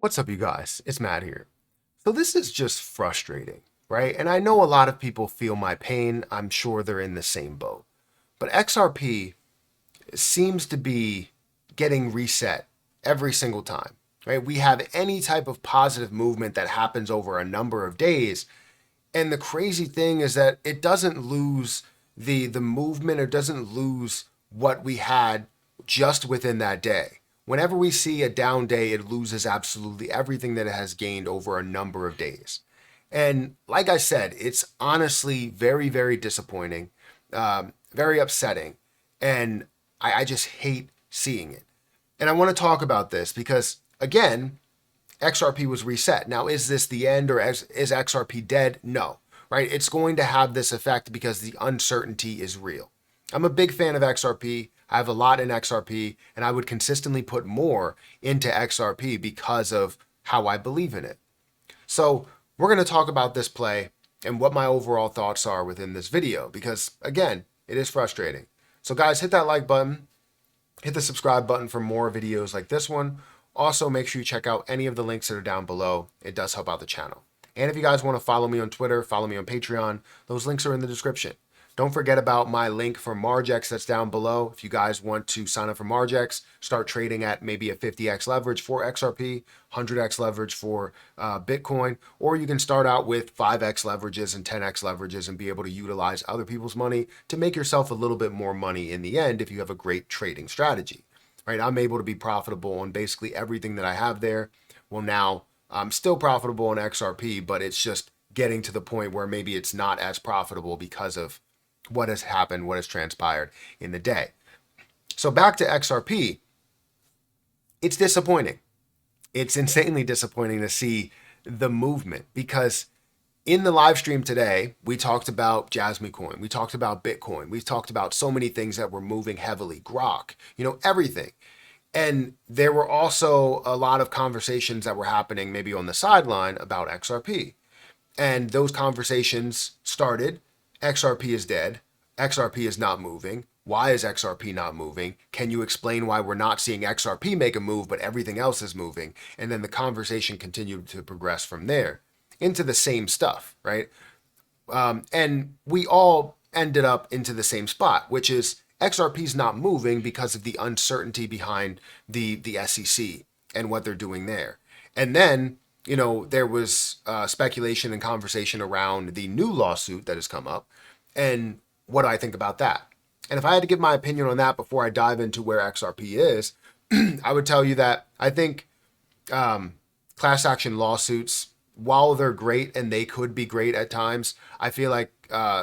What's up, you guys? It's Matt here. So this is just frustrating, right? And I know a lot of people feel my pain. I'm sure they're in the same boat. But XRP seems to be getting reset every single time, right? We have any type of positive movement that happens over a number of days. And the crazy thing is that it doesn't lose the movement or doesn't lose what we had just within that day. Whenever we see a down day, it loses absolutely everything that it has gained over a number of days. And like I said, it's honestly very, very disappointing, very upsetting, and I just hate seeing it. And I want to talk about this because, again, XRP was reset. Now, is this the end or is XRP dead? No, right? It's going to have this effect because the uncertainty is real. I'm a big fan of XRP. I have a lot in XRP, and I would consistently put more into XRP because of how I believe in it. So we're going to talk about this play and what my overall thoughts are within this video because, again, it is frustrating. So guys, hit that like button, hit the subscribe button for more videos like this one. Also, make sure you check out any of the links that are down below. It does help out the channel. And if you guys want to follow me on Twitter, follow me on Patreon, those links are in the description. Don't forget about my link for MargX that's down below. If you guys want to sign up for MargX, start trading at maybe a 50x leverage for XRP, 100x leverage for Bitcoin, or you can start out with 5x leverages and 10x leverages and be able to utilize other people's money to make yourself a little bit more money in the end if you have a great trading strategy. Right? I'm able to be profitable on basically everything that I have there. Well, now I'm still profitable on XRP, but it's just getting to the point where maybe it's not as profitable because of what has happened, what has transpired in the day. So back to XRP, it's disappointing. It's insanely disappointing to see the movement because in the live stream today, we talked about Jasmine Coin, we talked about Bitcoin, we talked about so many things that were moving heavily, Grok, everything. And there were also a lot of conversations that were happening maybe on the sideline about XRP. And those conversations started, XRP is dead, XRP is not moving. Why is XRP not moving? Can you explain why we're not seeing XRP make a move, but everything else is moving? And then the conversation continued to progress from there into the same stuff, right? And we all ended up into the same spot, which is XRP is not moving because of the uncertainty behind the SEC and what they're doing there. And then, there was speculation and conversation around the new lawsuit that has come up. And what do I think about that? And if I had to give my opinion on that before I dive into where XRP is, I would tell you that I think class action lawsuits, while they're great and they could be great at times, I feel like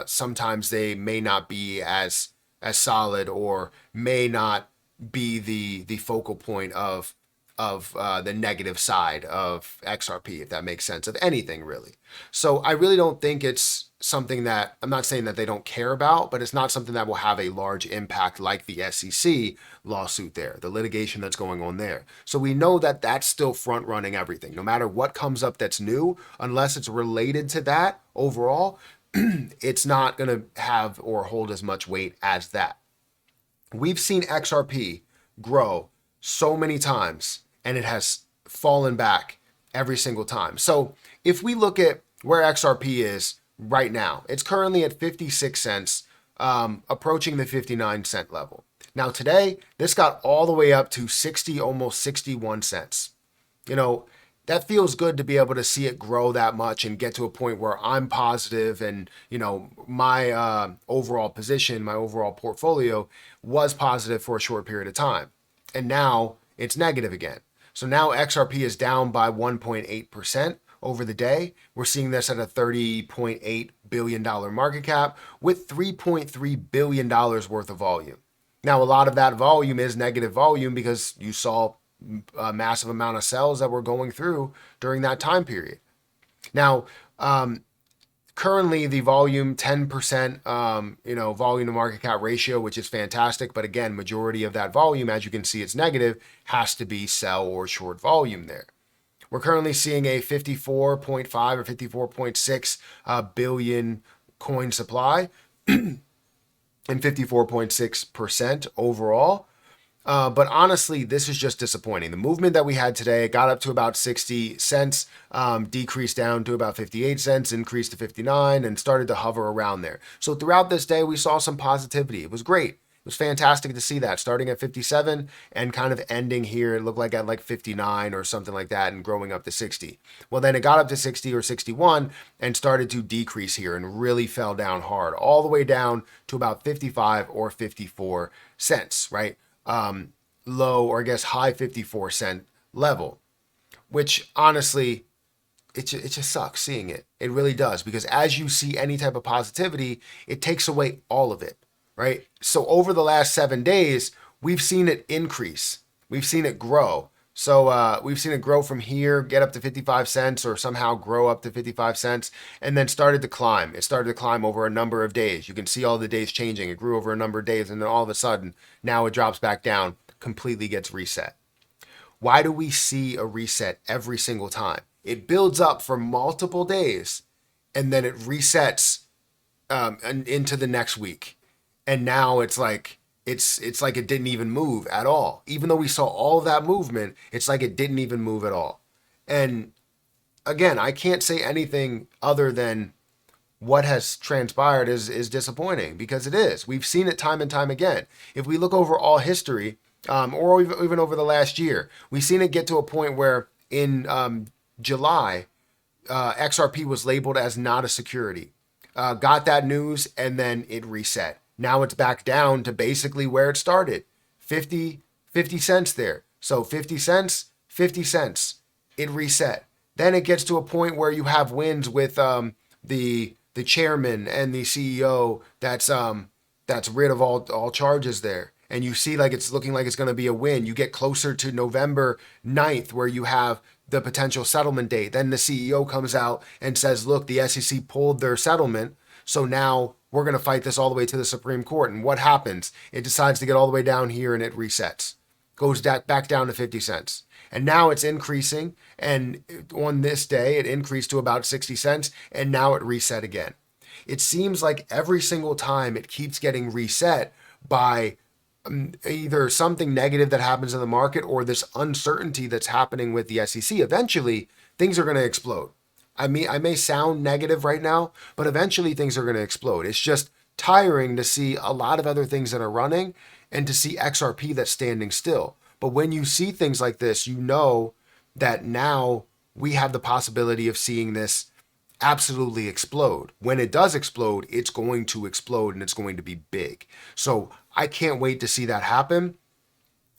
sometimes they may not be as solid or may not be the focal point of the negative side of XRP, if that makes sense, of anything really. So I really don't think it's something that, I'm not saying that they don't care about, but it's not something that will have a large impact like the SEC lawsuit there, the litigation that's going on there. So we know that that's still front running everything. No matter what comes up that's new, unless it's related to that overall, it's not going to have or hold as much weight as that. We've seen XRP grow so many times and it has fallen back every single time. So if we look at where XRP is right now, it's currently at 56 cents, approaching the 59-cent level. Now today, this got all the way up to 60, almost 61 cents. That feels good to be able to see it grow that much and get to a point where I'm positive and, my overall position, my overall portfolio was positive for a short period of time. And now it's negative again. So now XRP is down by 1.8% over the day. We're seeing this at a $30.8 billion market cap with $3.3 billion worth of volume. Now, a lot of that volume is negative volume because you saw a massive amount of sales that were going through during that time period. Now, currently the volume 10%, volume to market cap ratio, which is fantastic. But again, majority of that volume, as you can see, it's negative, has to be sell or short volume there. We're currently seeing a 54.5 or 54.6 billion coin supply and 54.6% overall. But honestly, this is just disappointing. The movement that we had today, it got up to about 60 cents, decreased down to about 58 cents, increased to 59, and started to hover around there. So throughout this day, we saw some positivity. It was great. It was fantastic to see that, starting at 57 and kind of ending here. It looked like at like 59 or something like that and growing up to 60. Well, then it got up to 60 or 61 and started to decrease here and really fell down hard, all the way down to about 55 or 54 cents, right? Low, or I guess high 54-cent level, which honestly, it just sucks seeing it. It really does, because as you see any type of positivity, it takes away all of it, right? So over the last 7 days, we've seen it increase. We've seen it grow. So we've seen it grow from here, get up to 55 cents, or somehow grow up to 55 cents, and then started to climb. It started to climb over a number of days. You can see all the days changing. It grew over a number of days, and then all of a sudden, now it drops back down, completely gets reset. Why do we see a reset every single time? It builds up for multiple days, and then it resets into the next week. And now it's like it didn't even move at all. Even though we saw all of that movement, it's like it didn't even move at all. And again, I can't say anything other than what has transpired is disappointing, because it is. We've seen it time and time again. If we look over all history, or even over the last year, we've seen it get to a point where in July, XRP was labeled as not a security. Got that news, and then it reset. Now it's back down to basically where it started, 50 cents there. So 50 cents, 50 cents. It reset. Then it gets to a point where you have wins with the chairman and the CEO that's rid of all charges there. And you see like it's looking like it's going to be a win. You get closer to November 9th, where you have the potential settlement date. Then the CEO comes out and says, look, the SEC pulled their settlement, so now we're going to fight this all the way to the Supreme Court. And what happens? It decides to get all the way down here, and it resets. Goes back down to 50 cents. And now it's increasing. And on this day, it increased to about 60 cents. And now it reset again. It seems like every single time it keeps getting reset by either something negative that happens in the market or this uncertainty that's happening with the SEC. Eventually, things are going to explode. I may sound negative right now, but eventually things are going to explode. It's just tiring to see a lot of other things that are running and to see XRP that's standing still. But when you see things like this, you know that now we have the possibility of seeing this absolutely explode. When it does explode, it's going to explode, and it's going to be big. So I can't wait to see that happen.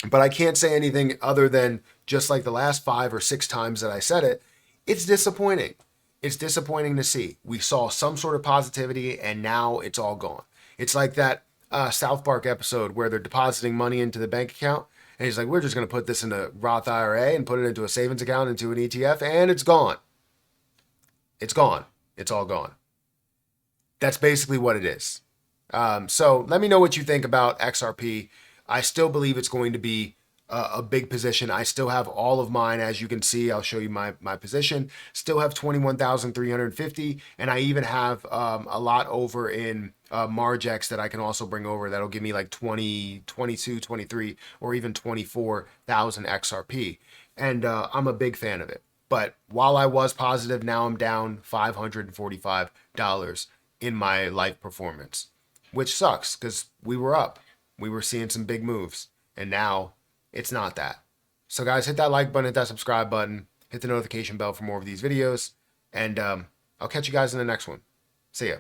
But I can't say anything other than, just like the last 5 or 6 times that I said it, it's disappointing. It's disappointing to see. We saw some sort of positivity, and now it's all gone. It's like that South Park episode where they're depositing money into the bank account, and he's like, we're just going to put this in a Roth IRA and put it into a savings account, into an ETF, and it's gone. It's gone. It's all gone. That's basically what it is. So let me know what you think about XRP. I still believe it's going to be a big position. I still have all of mine, as you can see. I'll show you my position. Still have 21,350, and I even have a lot over in Margex that I can also bring over. That'll give me like 20, 22, 23, or even 24,000 XRP, and I'm a big fan of it. But while I was positive, now I'm down $545 in my life performance, which sucks because we were up. We were seeing some big moves, and now it's not that. So guys, hit that like button, hit that subscribe button, hit the notification bell for more of these videos, and I'll catch you guys in the next one. See ya.